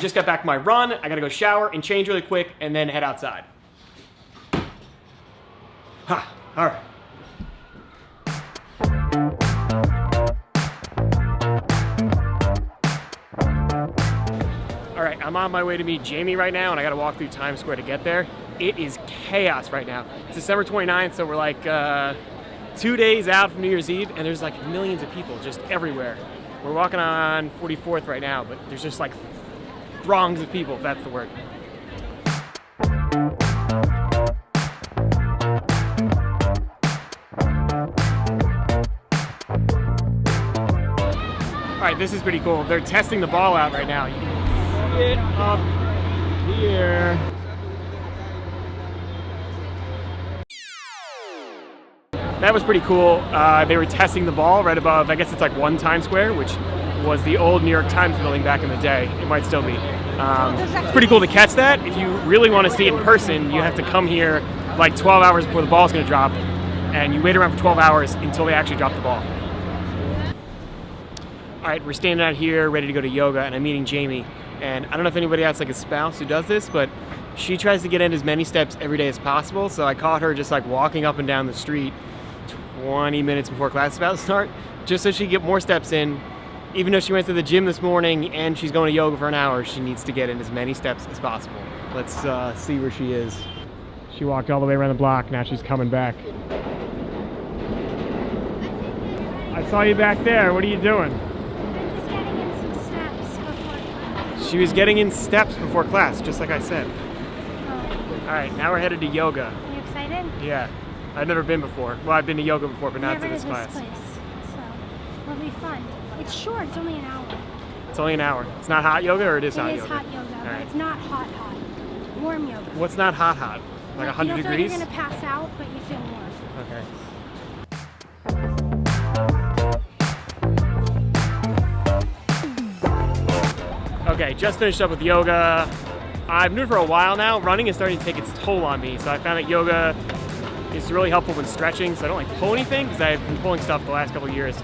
just got back from my run. I gotta go shower and change really quick and then head outside. Ha, all right. All right, I'm on my way to meet Jamie right now, and I gotta walk through Times Square to get there. It is chaos right now. It's December 29th, so we're like 2 days out from New Year's Eve, and there's like millions of people just everywhere. We're walking on 44th right now, but there's just like throngs of people, if that's the word. All right, this is pretty cool. They're testing the ball out right now. You can see it up here. That was pretty cool. They were testing the ball right above, I guess it's like 1 Times Square, which was the old New York Times building back in the day. It might still be. It's pretty cool to catch that. If you really want to see it in person, you have to come here like 12 hours before the ball's going to drop, and you wait around for 12 hours until they actually drop the ball. All right, we're standing out here ready to go to yoga, and I'm meeting Jamie. And I don't know if anybody has like a spouse who does this, but she tries to get in as many steps every day as possible. So I caught her just like walking up and down the street 20 minutes before class is about to start, just so she can get more steps in. Even though she went to the gym this morning and she's going to yoga for an hour, she needs to get in as many steps as possible. Let's see where she is. She walked all the way around the block, now she's coming back. I saw you back there, what are you doing? I'm just getting in some steps before class. She was getting in steps before class, just like I said. Oh. All right, now we're headed to yoga. Are you excited? Yeah, I've never been before. Well, I've been to yoga before, but not to this class. Place, so it'll be fun. It's short, it's only an hour. It's only an hour. It's not hot yoga, or it is hot yoga? It is hot yoga, but it's not hot. Warm yoga. What's not hot? Like 100 degrees? You don't feel like you're going to pass out, but you feel warm. Okay. Okay, just finished up with yoga. I've been doing it for a while now. Running is starting to take its toll on me, so I found that yoga is really helpful when stretching, so I don't like pull anything, because I've been pulling stuff the last couple of years.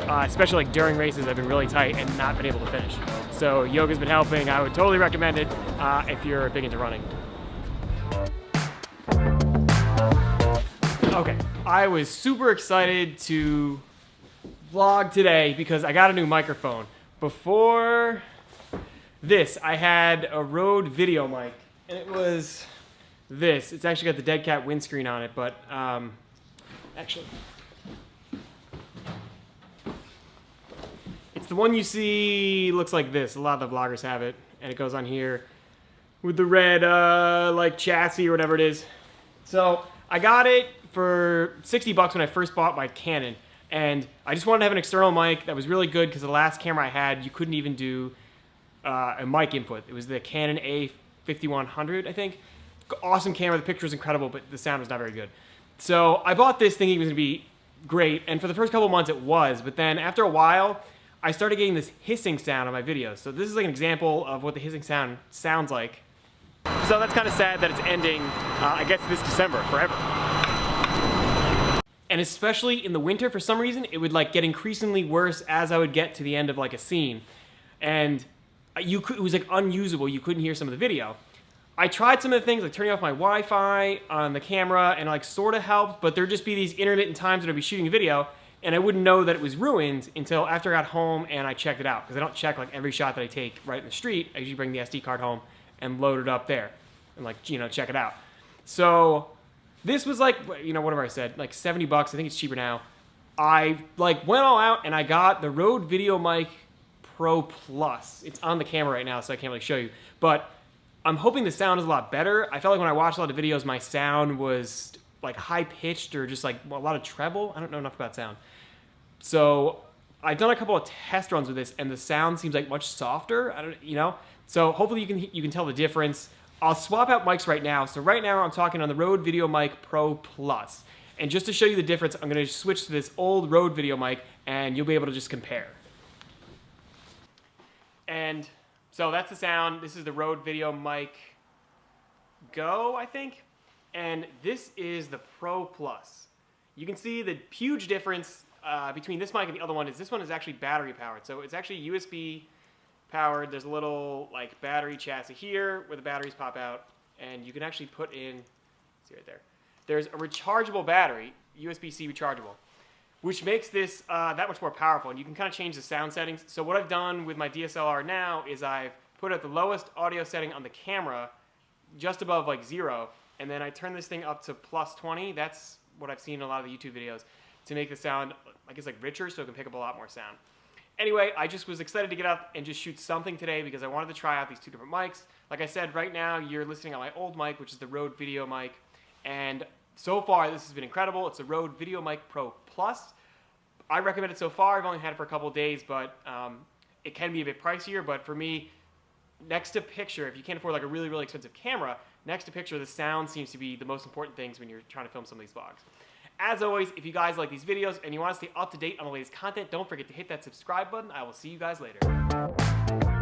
Especially like during races, I've been really tight and not been able to finish. So yoga's been helping. I would totally recommend it if you're big into running. Okay, I was super excited to vlog today because I got a new microphone. Before this, I had a Rode VideoMic, and it was this. It's actually got the dead cat windscreen on it, but actually, it's the one you see, looks like this. A lot of the vloggers have it, and it goes on here with the red like chassis or whatever it is. So I got it for 60 bucks when I first bought my Canon, and I just wanted to have an external mic that was really good because the last camera I had, you couldn't even do a mic input. It was the Canon A5100, I think. Awesome camera, the picture was incredible, but the sound was not very good. So I bought this thinking it was gonna be great, and for the first couple of months it was, but then after a while, I started getting this hissing sound on my videos. So this is like an example of what the hissing sound sounds like. So that's kind of sad that it's ending, I guess, this December, forever. And especially in the winter, for some reason, it would like get increasingly worse as I would get to the end of like a scene. And it was like unusable, you couldn't hear some of the video. I tried some of the things, like turning off my Wi-Fi on the camera, and like sort of helped, but there'd just be these intermittent times that I'd be shooting a video, and I wouldn't know that it was ruined until after I got home and I checked it out. Because I don't check like every shot that I take right in the street. I usually bring the SD card home and load it up there and like, you know, check it out. So this was like, you know, whatever I said, like 70 bucks. I think it's cheaper now. I like went all out and I got the Rode VideoMic Pro Plus. It's on the camera right now, so I can't really show you. But I'm hoping the sound is a lot better. I felt like when I watched a lot of videos, my sound was like high-pitched or just like a lot of treble. I don't know enough about sound. So I've done a couple of test runs with this, and the sound seems like much softer. I don't, you know. So hopefully you can tell the difference. I'll swap out mics right now. So right now I'm talking on the Rode VideoMic Pro Plus, and just to show you the difference, I'm going to switch to this old Rode VideoMic, and you'll be able to just compare. And so that's the sound. This is the Rode VideoMic Go, I think. And this is the Pro Plus. You can see the huge difference between this mic and the other one is this one is actually battery powered. So it's actually USB powered. There's a little like battery chassis here where the batteries pop out, and you can actually put in, see right there. There's a rechargeable battery, USB-C rechargeable, which makes this that much more powerful, and you can kind of change the sound settings. So what I've done with my DSLR now is I've put it at the lowest audio setting on the camera, just above like 0, and then I turn this thing up to plus 20. That's what I've seen in a lot of the YouTube videos to make the sound, I guess, like richer, so it can pick up a lot more sound. Anyway, I just was excited to get out and just shoot something today because I wanted to try out these 2 different mics. Like I said, right now you're listening on my old mic, which is the Rode VideoMic, and so far this has been incredible. It's the Rode VideoMic Pro Plus. I recommend it so far. I've only had it for a couple of days, but it can be a bit pricier. But for me, next to picture, if you can't afford like a really, really expensive camera, next to picture, the sound seems to be the most important things when you're trying to film some of these vlogs. As always, if you guys like these videos and you want to stay up to date on the latest content, don't forget to hit that subscribe button. I will see you guys later.